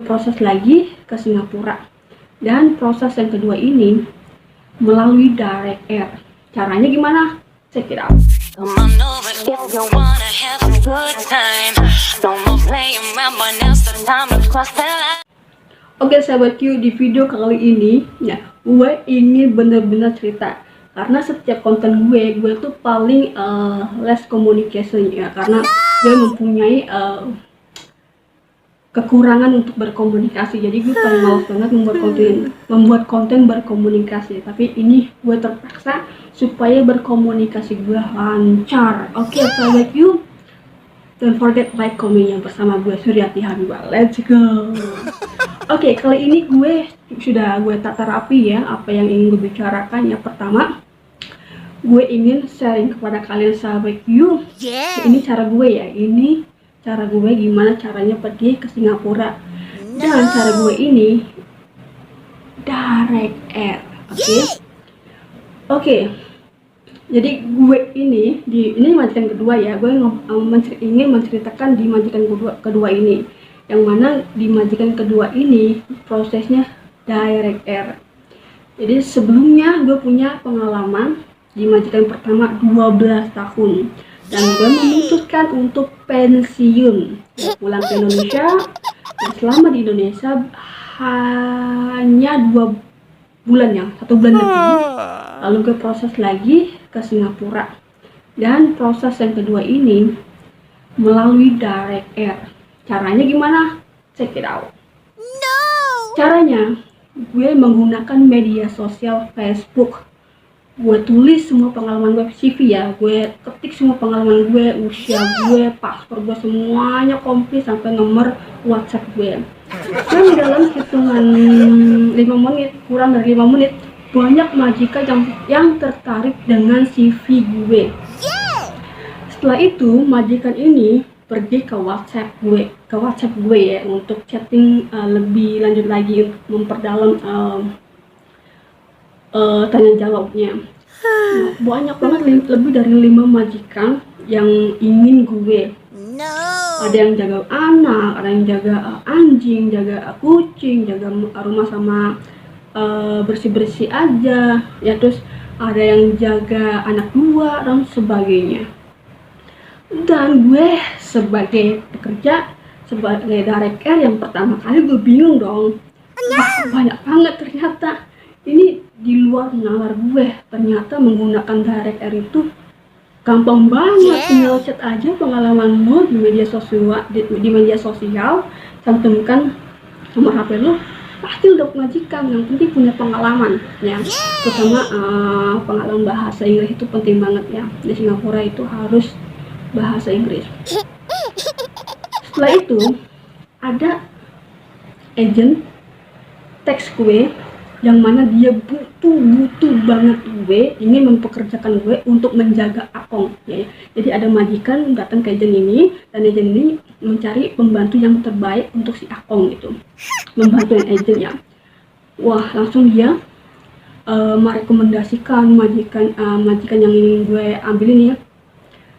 proses lagi ke Singapura. Dan proses yang kedua ini melalui direct air. Caranya gimana? Check it out. Come on over if you wanna have a good time. No more playing around, but now's the time to cross the line. Oke sahabatku, di video kali ini ya gue ingin bener-bener cerita, karena setiap konten gue tuh paling less communication ya, karena gue mempunyai kekurangan untuk berkomunikasi. Jadi gue paling males banget membuat konten berkomunikasi. Tapi ini gue terpaksa supaya berkomunikasi gue lancar. Oke, sahabat you, don't forget like, comment yang bersama gue Suryati Habibah. Let's go. Oke, kali ini gue tata rapi ya apa yang ingin gue bicarakan. Yang pertama, gue ingin sharing kepada kalian sahabat you. Ini cara gue ya, ini cara gue gimana caranya pergi ke Singapura. Dan cara gue ini direct air. Oke. Jadi gue ini majikan kedua ya. Gue ingin menceritakan di majikan kedua ini. Yang mana di majikan kedua ini prosesnya direct air. Jadi sebelumnya gue punya pengalaman di majikan pertama 12 tahun. Dan gue memutuskan untuk pensiun, pulang ke Indonesia. Dan selama di Indonesia hanya 2 bulan ya, 1 bulan lebih. Lalu gue proses lagi ke Singapura. Dan proses yang kedua ini melalui direct air. Caranya gimana? Check it out. Caranya gue menggunakan media sosial Facebook. Gue tulis semua pengalaman gue, CV ya, gue ketik semua pengalaman gue, usia gue, paspor gue, semuanya komplit sampai nomor WhatsApp gue. Dan dalam hitungan 5 menit, kurang dari 5 menit, banyak majikan yang tertarik dengan CV gue. Setelah itu majikan ini pergi ke WhatsApp gue ya, untuk chatting lebih lanjut lagi, untuk memperdalam tanya jawabnya. Nah, banyak banget, lebih dari 5 majikan yang ingin gue. Ada yang jaga anak, ada yang jaga anjing, jaga kucing, jaga rumah sama bersih-bersih aja ya, terus ada yang jaga anak 2 dan sebagainya. Dan gue sebagai pekerja, sebagai direct air yang pertama kali, gue bingung dong. Banyak banget ternyata. Ini di luar nalar gue, ternyata menggunakan direct air itu gampang banget. Tinggal chat aja pengalaman lo di media sosial, cantumkan nomor HP lo, pasti udah majikan. Yang penting punya pengalaman ya, terutama pengalaman bahasa Inggris itu penting banget ya. Di Singapura itu harus bahasa Inggris. Setelah itu ada agent teks gue, yang mana dia butuh banget gue, ingin mempekerjakan gue untuk menjaga akong ya. Jadi ada majikan datang ke agent ini, dan agent ini mencari pembantu yang terbaik untuk si akong itu, membantu agent ya. Wah, langsung dia merekomendasikan majikan yang ingin gue ambil ini ya.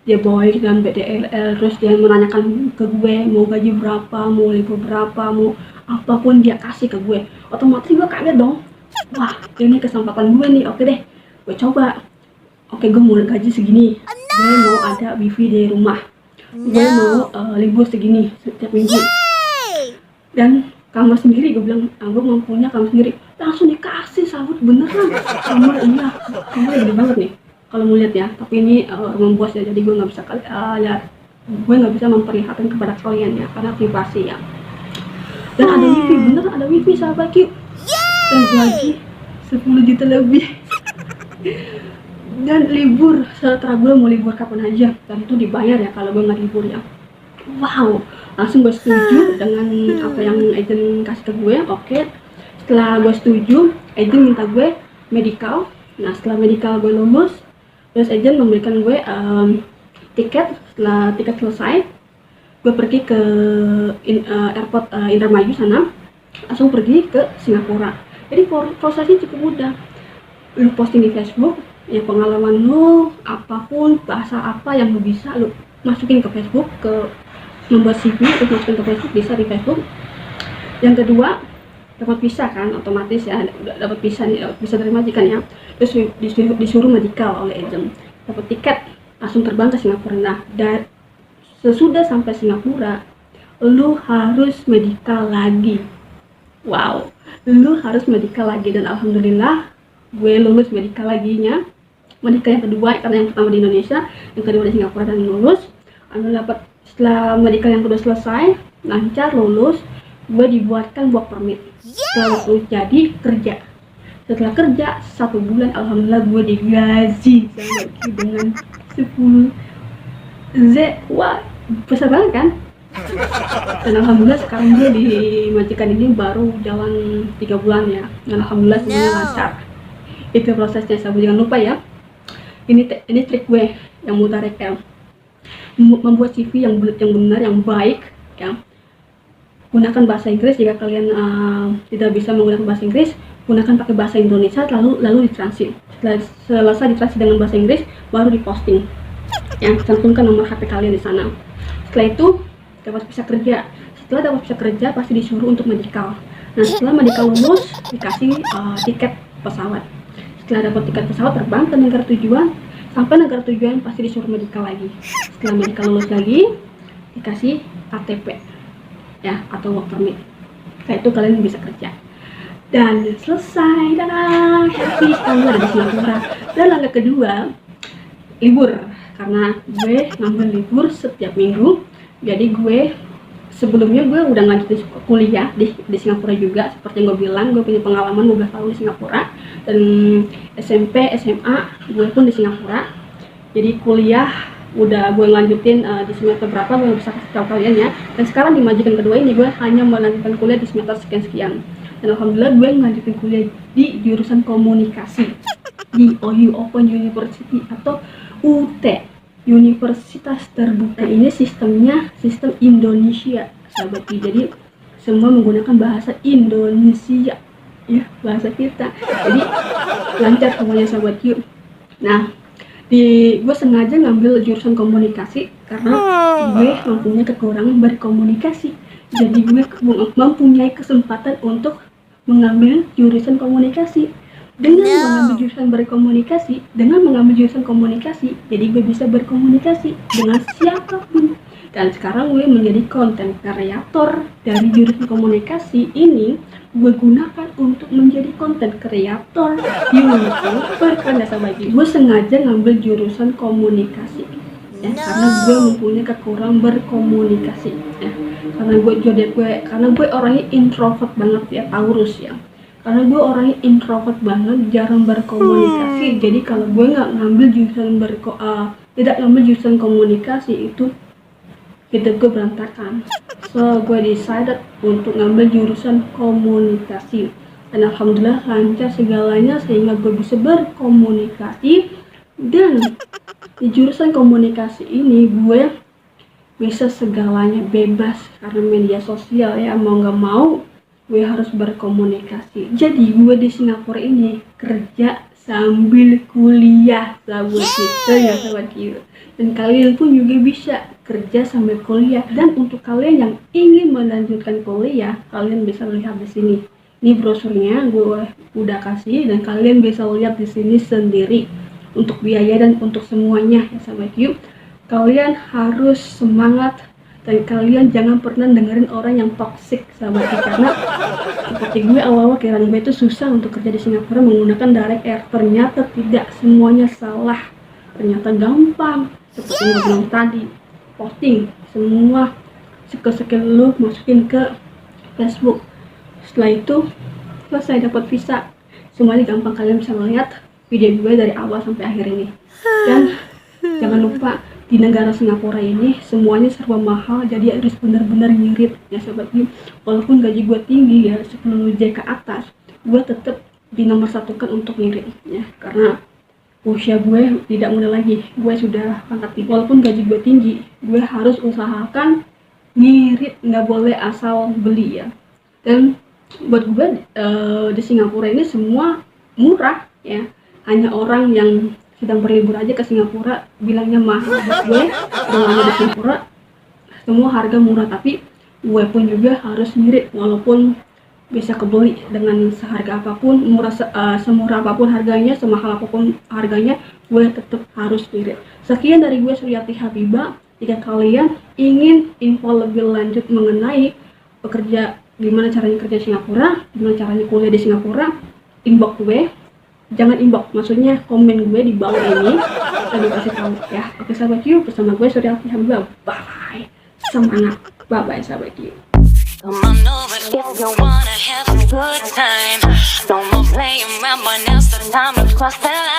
Dia baik dan BDLL, terus dia menanyakan ke gue mau gaji berapa, mau libur berapa, mau apapun dia kasih ke gue. Otomatis gue kaget dong. Wah, ini kesempatan gue nih. Oke deh, gue coba. Oke, gue mau gaji segini, gue mau ada wifi di rumah, gue mau libur segini setiap minggu, dan kamar sendiri. Gue bilang gue mau punya kamar sendiri. Langsung dikasih, sahut beneran. Kamar gede banget nih kalau mau lihat ya, tapi ini rumah bos ya, jadi gue nggak bisa memperlihatkan kepada kalian ya, karena privasi ya. Dan ada wifi, bener ada wifi sahabat Q. Dan gaji 10 juta lebih. Dan libur setelah gue mau libur kapan aja, dan itu dibayar ya kalau gue nggak libur ya. Wow, langsung gue setuju dengan apa yang agent kasih ke gue. Oke, setelah gue setuju, agent minta gue medical. Nah, setelah medical gue lulus, terus agent memberikan gue tiket. Setelah tiket selesai, gue pergi ke airport Indramayu sana, langsung pergi ke Singapura. Jadi prosesnya cukup mudah. Lu posting di Facebook ya pengalaman lu, apapun, bahasa apa yang lu bisa lu masukin ke Facebook, ke membuat CV terus masukin ke Facebook, bisa di Facebook. Yang kedua, dapat visa kan, otomatis ya, udah dapat visa nih, dapat visa dari majikan ya. Terus disuruh medical oleh agent, dapat tiket langsung terbang ke Singapura. Nah, dan sesudah sampai Singapura, lu harus medical lagi. Wow, lu harus medical lagi, dan alhamdulillah gue lulus medical laginya. Medical yang kedua, karena yang pertama di Indonesia, yang kedua di Singapura, dan lulus. Alhamdulillah dapat. Setelah medical yang kedua selesai, lancar, lulus, gue dibuatkan work permit. Setelah lulus jadi kerja. Setelah kerja 1 bulan, alhamdulillah gue digaji dengan 10 Z. Wah, besar banget kan? Dan alhamdulillah sekarang gue di majikan ini baru jalan 3 bulan ya, dan alhamdulillah semuanya lancar. Itu prosesnya, sahabat. Jangan lupa ya, ini trik gue yang mutarek ya, membuat CV yang benar, yang baik ya. Gunakan bahasa Inggris. Jika kalian tidak bisa menggunakan bahasa Inggris, gunakan pakai bahasa Indonesia, lalu ditranslate. Setelah selesai ditranslate dengan bahasa Inggris, baru diposting ya. Cantumkan nomor HP kalian di sana. Setelah itu dapat visa kerja. Setelah dapat visa kerja, pasti disuruh untuk medical. Nah, setelah medical lulus, dikasih tiket pesawat. Setelah dapat tiket pesawat, terbang ke negara tujuan. Sampai negara tujuan pasti disuruh medical lagi. Setelah medical lulus lagi, dikasih KTP ya, atau work permit. Setelah itu kalian bisa kerja. Dan selesai, dadah, happy, sekarang gue ada di Singapura. Dan langkah kedua, libur. Karena gue ngambil libur setiap minggu. Jadi gue sebelumnya gue udah lanjutin kuliah di Singapura juga. Seperti yang gue bilang, gue punya pengalaman 12 tahun di Singapura. Dan SMP, SMA gue pun di Singapura. Jadi kuliah udah gue lanjutin di semester berapa gue bisa kasih tahu kalian ya. Dan sekarang di majikan kedua ini gue hanya melanjutkan kuliah di semester sekian. Dan alhamdulillah gue melanjutkan kuliah di jurusan komunikasi di OU Open University atau UT, Universitas Terbuka. Ini sistemnya sistem Indonesia, sahabat. Jadi semua menggunakan bahasa Indonesia ya, bahasa kita. Jadi lancar semuanya, sahabat. Yuk. Nah, gue sengaja ngambil jurusan komunikasi karena gue mempunyai kekurangan berkomunikasi. Jadi gue mempunyai kesempatan untuk mengambil jurusan komunikasi. Dengan mengambil jurusan komunikasi, jadi gue bisa berkomunikasi dengan siapapun. Dan sekarang gue menjadi konten kreator dari jurusan komunikasi ini. Gue gunakan untuk menjadi konten kreator YouTuber. Karena sahabat, gue sengaja ngambil jurusan komunikasi ya, karena gue mempunyai kekurangan berkomunikasi ya. Karena gue orangnya introvert banget ya, Taurus ya. Karena gue orangnya introvert banget, jarang berkomunikasi. Jadi kalau gue tidak ngambil jurusan komunikasi, itu hidup gue berantakan. So gue decided untuk ngambil jurusan komunikasi. Dan alhamdulillah lancar segalanya sehingga gue bisa berkomunikasi. Dan di jurusan komunikasi ini gue bisa segalanya bebas karena media sosial ya, mau nggak mau gue harus berkomunikasi. Jadi gue di Singapura ini kerja sambil kuliah, sahabat kita ya, sahabat kita. Dan kalian pun juga bisa kerja sambil kuliah. Dan untuk kalian yang ingin melanjutkan kuliah, kalian bisa lihat di sini. Ini brosurnya gue udah kasih, dan kalian bisa lihat di sini sendiri untuk biaya dan untuk semuanya ya, sahabat yuk. Kalian harus semangat. Dan kalian jangan pernah dengerin orang yang toxic, sahabat. Karena seperti gue awal-awal kiraan gue itu susah untuk kerja di Singapura menggunakan direct air. Ternyata tidak semuanya salah. Ternyata gampang. Seperti yang gue bilang tadi, posting semua skill lu masukin ke Facebook. Setelah itu selesai, dapat visa. Semuanya gampang, kalian bisa melihat video gue dari awal sampai akhir ini. Dan jangan lupa, di negara Singapura ini semuanya serba mahal, jadi harus benar-benar ngirit ya, sahabat. Walaupun gaji gue tinggi ya, 10 J ke atas, gue tetap dinomorsatukan untuk ngirit ya, karena usia gue tidak muda lagi, gue sudah pangkat tinggi. Walaupun gaji gue tinggi, gue harus usahakan ngirit, nggak boleh asal beli ya. Dan buat gue di Singapura ini semua murah ya, hanya orang yang sedang berlibur aja ke Singapura bilangnya mahal. Buat gue selama di Singapura semua harga murah, tapi gue pun juga harus ngirit, walaupun bisa kebeli dengan seharga apapun, semurah apapun harganya, semahal apapun harganya, gue tetap harus ngirit. Sekian dari gue, Suryati Habibah. Jika kalian ingin info lebih lanjut mengenai pekerja, gimana caranya kerja di Singapura, gimana caranya kuliah di Singapura, inbox gue. Jangan inbox, maksudnya komen gue di bawah ini dan gue kasih tahu ya. Oke sahabat you, bersama gue Suryati Habibah. Bye, semangat, bye bye sahabat you. Come on over if you wanna have a good time. No more playing around, now it's the time to cross the line.